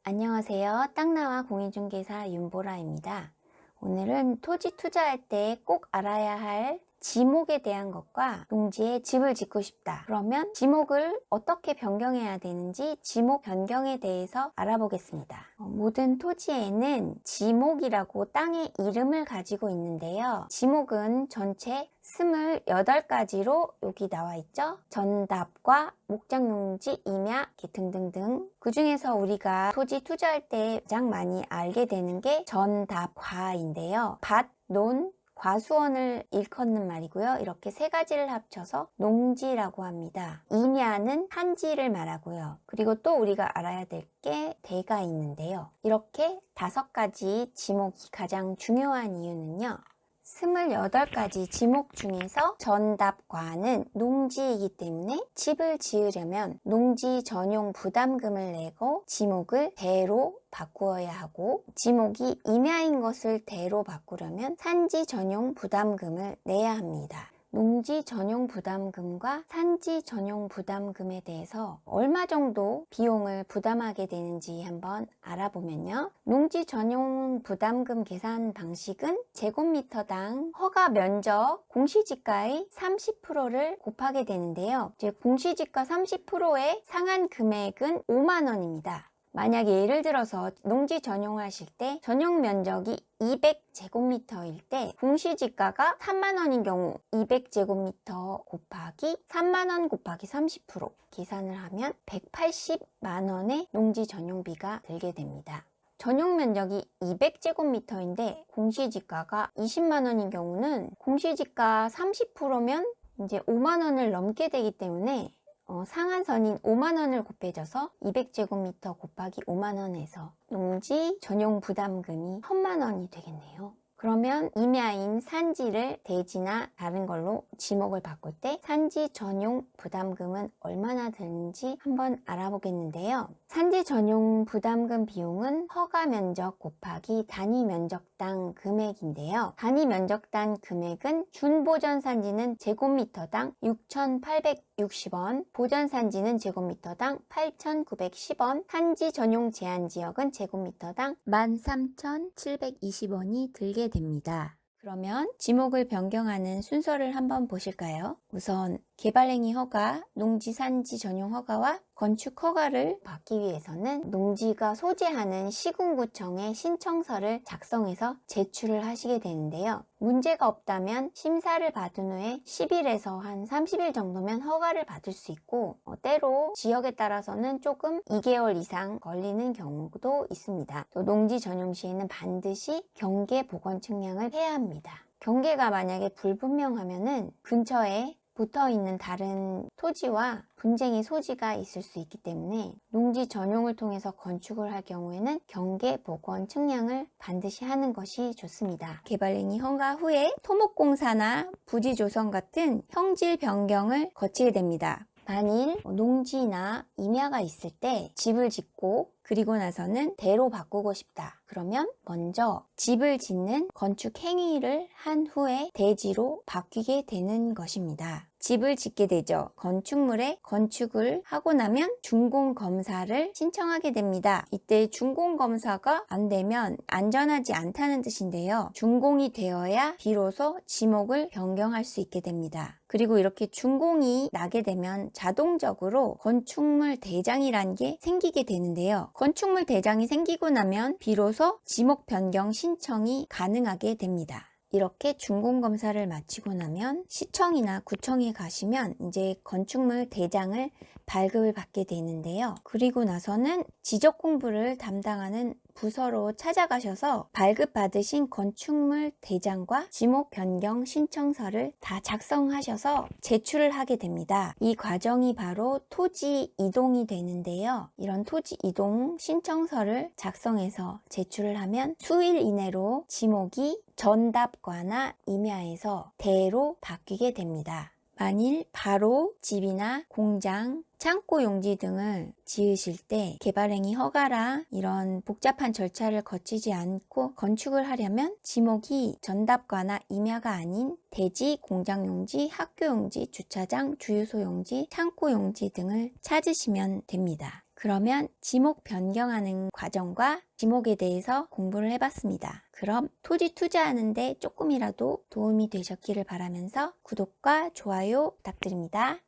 안녕하세요. 땅나와 공인중개사 윤보라입니다. 오늘은 토지 투자할 때 꼭 알아야 할 지목에 대한 것과 농지에 집을 짓고 싶다. 그러면 지목을 어떻게 변경해야 되는지 지목 변경에 대해서 알아보겠습니다. 모든 토지에는 지목이라고 땅의 이름을 가지고 있는데요. 지목은 전체 28가지로 여기 나와 있죠. 전답과 목장용지, 임야, 등등등. 그 중에서 우리가 토지 투자할 때 가장 많이 알게 되는 게 전답과인데요. 밭, 논, 과수원을 일컫는 말이고요. 이렇게 세 가지를 합쳐서 농지라고 합니다. 임야는 한지를 말하고요. 그리고 또 우리가 알아야 될 게 대가 있는데요. 이렇게 5가지 지목이 가장 중요한 이유는요. 28가지 지목 중에서 전답과는 농지이기 때문에 집을 지으려면 농지 전용 부담금을 내고 지목을 대로 바꾸어야 하고, 지목이 임야인 것을 대로 바꾸려면 산지 전용 부담금을 내야 합니다. 농지 전용 부담금과 산지 전용 부담금에 대해서 얼마 정도 비용을 부담하게 되는지 한번 알아보면요. 농지 전용 부담금 계산 방식은 제곱미터당 허가 면적 공시지가의 30%를 곱하게 되는데요. 공시지가 30%의 상한 금액은 5만 원입니다. 만약에 예를 들어서 농지 전용하실 때 전용 면적이 200제곱미터일 때 공시지가가 3만원인 경우 200제곱미터 곱하기 3만원 곱하기 30% 계산을 하면 180만원의 농지 전용비가 들게 됩니다. 전용 면적이 200제곱미터인데 공시지가가 20만원인 경우는 공시지가 30%면 이제 5만원을 넘게 되기 때문에 상한선인 5만원을 곱해줘서 200제곱미터 곱하기 5만원에서 농지 전용 부담금이 1000만원이 되겠네요. 그러면 임야인 산지를 대지나 다른 걸로 지목을 바꿀 때 산지 전용 부담금은 얼마나 드는지 한번 알아보겠는데요. 산지 전용 부담금 비용은 허가 면적 곱하기 단위 면적당 금액인데요. 단위 면적당 금액은 준보전 산지는 제곱미터당 6,860원, 보전 산지는 제곱미터당 8,910원, 산지 전용 제한 지역은 제곱미터당 13,720원이 들게 됩니다. 그러면 지목을 변경하는 순서를 한번 보실까요? 우선 개발행위 허가, 농지 산지 전용 허가와 건축 허가를 받기 위해서는 농지가 소재하는 시군구청에 신청서를 작성해서 제출을 하시게 되는데요. 문제가 없다면 심사를 받은 후에 10일에서 한 30일 정도면 허가를 받을 수 있고, 때로 지역에 따라서는 조금 2개월 이상 걸리는 경우도 있습니다. 또 농지 전용 시에는 반드시 경계 복원 측량을 해야 합니다. 경계가 만약에 불분명하면은 근처에 붙어있는 다른 토지와 분쟁의 소지가 있을 수 있기 때문에 농지 전용을 통해서 건축을 할 경우에는 경계 복원 측량을 반드시 하는 것이 좋습니다. 개발행위 허가 후에 토목공사나 부지 조성 같은 형질 변경을 거치게 됩니다. 만일 농지나 임야가 있을 때 집을 짓고 그리고 나서는 대로 바꾸고 싶다. 그러면 먼저 집을 짓는 건축 행위를 한 후에 대지로 바뀌게 되는 것입니다. 집을 짓게 되죠. 건축물에 건축을 하고 나면 준공검사를 신청하게 됩니다. 이때 준공검사가 안 되면 안전하지 않다는 뜻인데요. 준공이 되어야 비로소 지목을 변경할 수 있게 됩니다. 그리고 이렇게 준공이 나게 되면 자동적으로 건축물 대장이라는 게 생기게 되는데요. 건축물 대장이 생기고 나면 비로소 지목 변경 신청이 가능하게 됩니다. 이렇게 준공검사를 마치고 나면 시청이나 구청에 가시면 이제 건축물 대장을 발급을 받게 되는데요. 그리고 나서는 지적 공부를 담당하는 부서로 찾아가셔서 발급받으신 건축물 대장과 지목 변경 신청서를 다 작성하셔서 제출을 하게 됩니다. 이 과정이 바로 토지 이동이 되는데요. 이런 토지 이동 신청서를 작성해서 제출을 하면 수일 이내로 지목이 전답과나 임야에서 대로 바뀌게 됩니다. 만일 바로 집이나 공장, 창고 용지 등을 지으실 때 개발행위 허가랑 이런 복잡한 절차를 거치지 않고 건축을 하려면 지목이 전답과나 임야가 아닌 대지, 공장 용지, 학교 용지, 주차장, 주유소 용지, 창고 용지 등을 찾으시면 됩니다. 그러면 지목 변경하는 과정과 지목에 대해서 공부를 해봤습니다. 그럼 토지 투자하는데 조금이라도 도움이 되셨기를 바라면서 구독과 좋아요 부탁드립니다.